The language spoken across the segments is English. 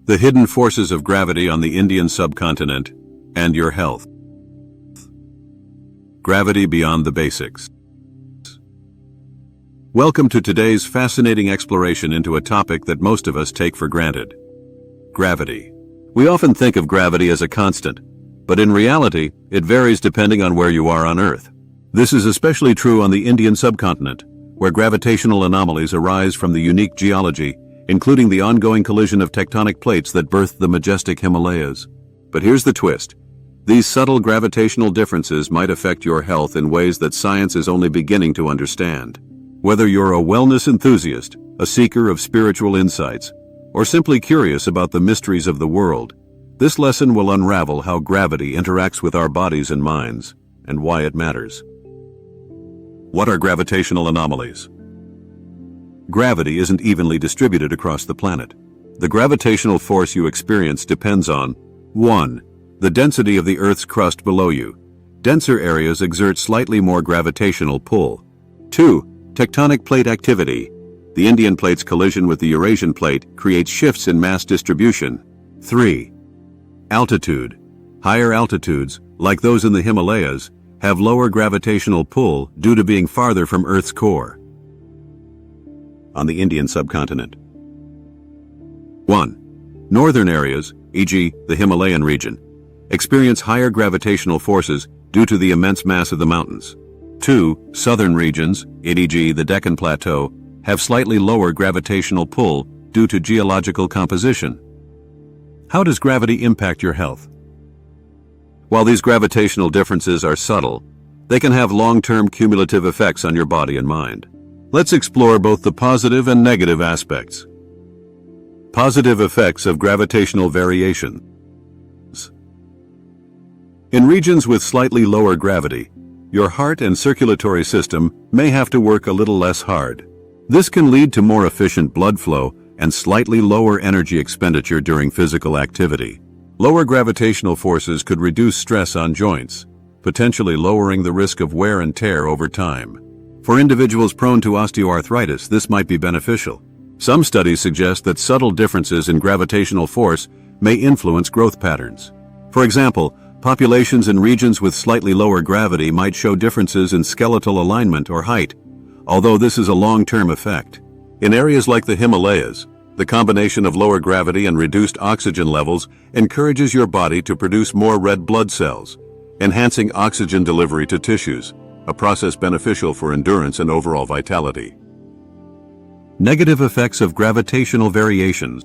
The hidden forces of gravity on the Indian subcontinent, and your health. Gravity beyond the basics. Welcome to today's fascinating exploration into a topic that most of us take for granted. Gravity. We often think of gravity as a constant, but in reality, it varies depending on where you are on Earth. This is especially true on the Indian subcontinent, where gravitational anomalies arise from the unique geology, including the ongoing collision of tectonic plates that birthed the majestic Himalayas. But here's the twist. These subtle gravitational differences might affect your health in ways that science is only beginning to understand. Whether you're a wellness enthusiast, a seeker of spiritual insights, or simply curious about the mysteries of the world, this lesson will unravel how gravity interacts with our bodies and minds, and why it matters. What are gravitational anomalies? Gravity isn't evenly distributed across the planet. The gravitational force you experience depends on 1. The density of the Earth's crust below you. Denser areas exert slightly more gravitational pull. 2. Tectonic plate activity. The Indian plate's collision with the Eurasian plate creates shifts in mass distribution. 3. Altitude. Higher altitudes, like those in the Himalayas, have lower gravitational pull due to being farther from Earth's core. On the Indian subcontinent. 1. Northern areas, e.g., the Himalayan region, experience higher gravitational forces due to the immense mass of the mountains. 2. Southern regions, e.g., the Deccan Plateau, have slightly lower gravitational pull due to geological composition. How does gravity impact your health? While these gravitational differences are subtle, they can have long-term cumulative effects on your body and mind. Let's explore both the positive and negative aspects. Positive effects of gravitational variation. In regions with slightly lower gravity, your heart and circulatory system may have to work a little less hard. This can lead to more efficient blood flow and slightly lower energy expenditure during physical activity. Lower gravitational forces could reduce stress on joints, potentially lowering the risk of wear and tear over time. For individuals prone to osteoarthritis, this might be beneficial. Some studies suggest that subtle differences in gravitational force may influence growth patterns. For example, populations in regions with slightly lower gravity might show differences in skeletal alignment or height, although this is a long-term effect. In areas like the Himalayas, the combination of lower gravity and reduced oxygen levels encourages your body to produce more red blood cells, enhancing oxygen delivery to tissues, a process beneficial for endurance and overall vitality. Negative effects of gravitational variations.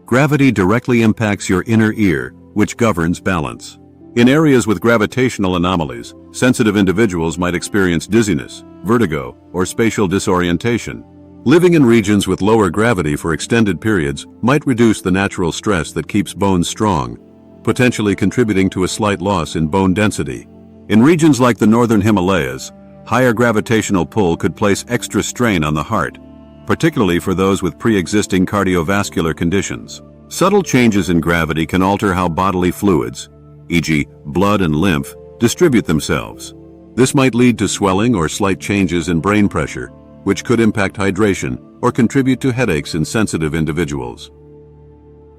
Gravity directly impacts your inner ear, which governs balance. In areas with gravitational anomalies, sensitive individuals might experience dizziness, vertigo, or spatial disorientation. Living in regions with lower gravity for extended periods might reduce the natural stress that keeps bones strong, potentially contributing to a slight loss in bone density. In regions like the northern Himalayas, higher gravitational pull could place extra strain on the heart, particularly for those with pre-existing cardiovascular conditions. Subtle changes in gravity can alter how bodily fluids, e.g., blood and lymph, distribute themselves. This might lead to swelling or slight changes in brain pressure, which could impact hydration or contribute to headaches in sensitive individuals.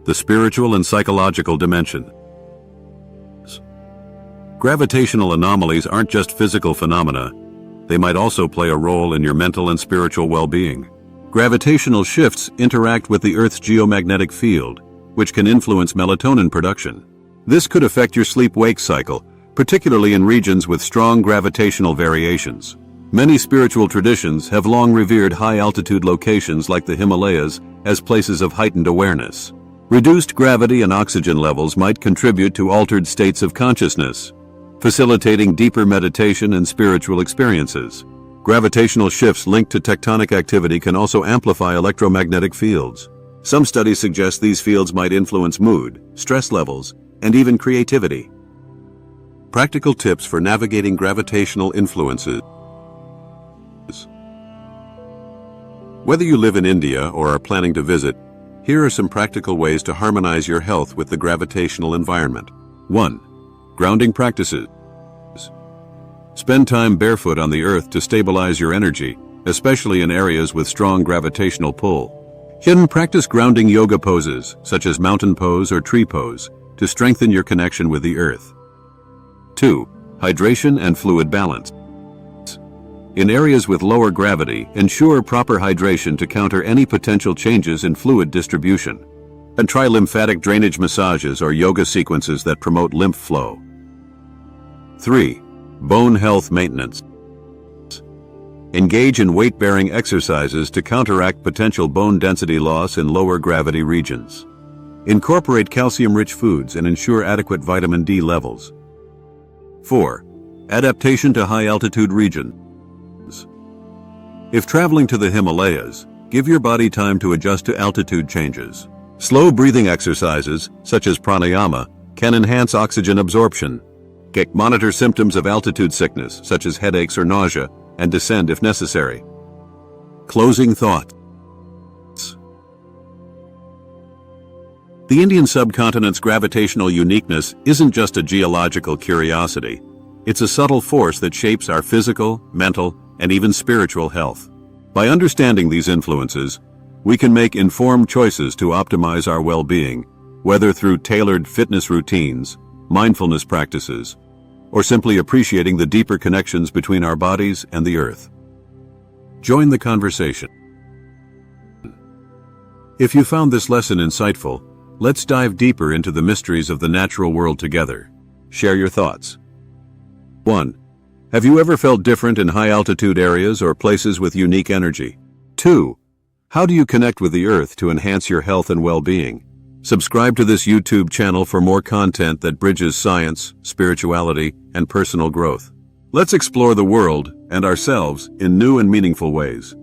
The spiritual and psychological dimension. Gravitational anomalies aren't just physical phenomena. They might also play a role in your mental and spiritual well-being. Gravitational shifts interact with the Earth's geomagnetic field, which can influence melatonin production. This could affect your sleep-wake cycle, particularly in regions with strong gravitational variations. Many spiritual traditions have long revered high-altitude locations like the Himalayas as places of heightened awareness. Reduced gravity and oxygen levels might contribute to altered states of consciousness, facilitating deeper meditation and spiritual experiences. Gravitational shifts linked to tectonic activity can also amplify electromagnetic fields. Some studies suggest these fields might influence mood, stress levels, and even creativity. Practical tips for navigating gravitational influences. Whether you live in India or are planning to visit, here are some practical ways to harmonize your health with the gravitational environment. 1. Grounding practices. Spend time barefoot on the earth to stabilize your energy, especially in areas with strong gravitational pull. Then practice grounding yoga poses, such as mountain pose or tree pose, to strengthen your connection with the earth. 2. Hydration and fluid balance. In areas with lower gravity, ensure proper hydration to counter any potential changes in fluid distribution. And try lymphatic drainage massages or yoga sequences that promote lymph flow. 3. Bone health maintenance. Engage in weight-bearing exercises to counteract potential bone density loss in lower gravity regions. Incorporate calcium-rich foods and ensure adequate vitamin D levels. 4. Adaptation to high-altitude regions. If traveling to the Himalayas, give your body time to adjust to altitude changes. Slow breathing exercises, such as pranayama, can enhance oxygen absorption. Monitor symptoms of altitude sickness, such as headaches or nausea, and descend if necessary. Closing thoughts. The Indian subcontinent's gravitational uniqueness isn't just a geological curiosity. It's a subtle force that shapes our physical, mental, and even spiritual health. By understanding these influences, we can make informed choices to optimize our well-being, whether through tailored fitness routines, mindfulness practices, or simply appreciating the deeper connections between our bodies and the earth. Join the conversation. If you found this lesson insightful, let's dive deeper into the mysteries of the natural world together. Share your thoughts. 1. Have you ever felt different in high-altitude areas or places with unique energy? 2. How do you connect with the earth to enhance your health and well-being? Subscribe to this YouTube channel for more content that bridges science, spirituality, and personal growth. Let's explore the world and ourselves in new and meaningful ways.